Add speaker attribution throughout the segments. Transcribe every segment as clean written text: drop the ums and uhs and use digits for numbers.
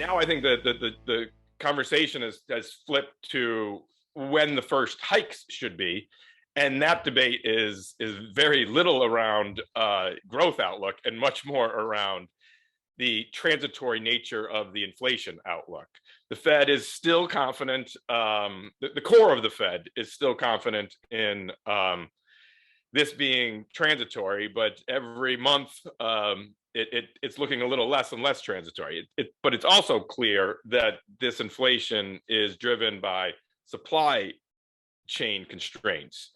Speaker 1: Now I think that the conversation has flipped to when the first hikes should be. And that debate is very little around growth outlook and much more around the transitory nature of the inflation outlook. The Fed is still confident, the core of the Fed is still confident in this being transitory, but every month it's looking a little less and less transitory. But it's also clear that this inflation is driven by supply chain constraints,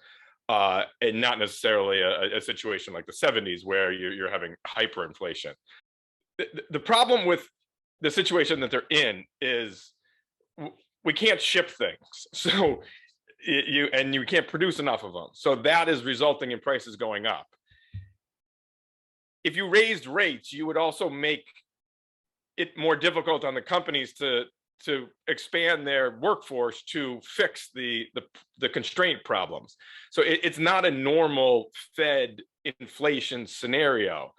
Speaker 1: and not necessarily a situation like the 70s where you're having hyperinflation. The problem with the situation that they're in is we can't ship things, so you can't produce enough of them, so that is resulting in prices going up. If you raised rates, you would also make it more difficult on the companies to expand their workforce to fix the constraint problems. So it's not a normal Fed inflation scenario.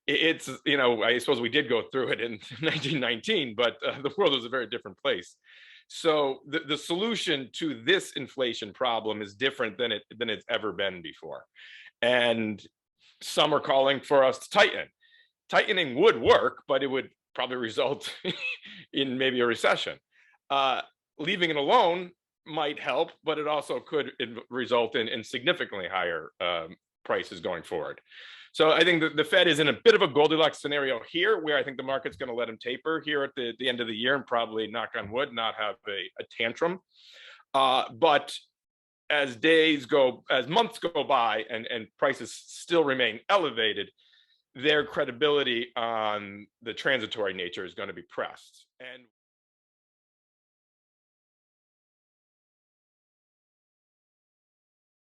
Speaker 1: It's, I suppose we did go through it in 1919, but the world was a very different place. So the solution to this inflation problem is different than it's ever been before. And some are calling for us to tighten. Tightening would work, but it would probably result in maybe a recession. Leaving it alone might help, but it also could result in significantly higher prices going forward. So I think the Fed is in a bit of a Goldilocks scenario here, where I think the market's going to let them taper here at the end of the year and probably, knock on wood, not have a tantrum. But as months go by and prices still remain elevated, their credibility on the transitory nature is going to be pressed. And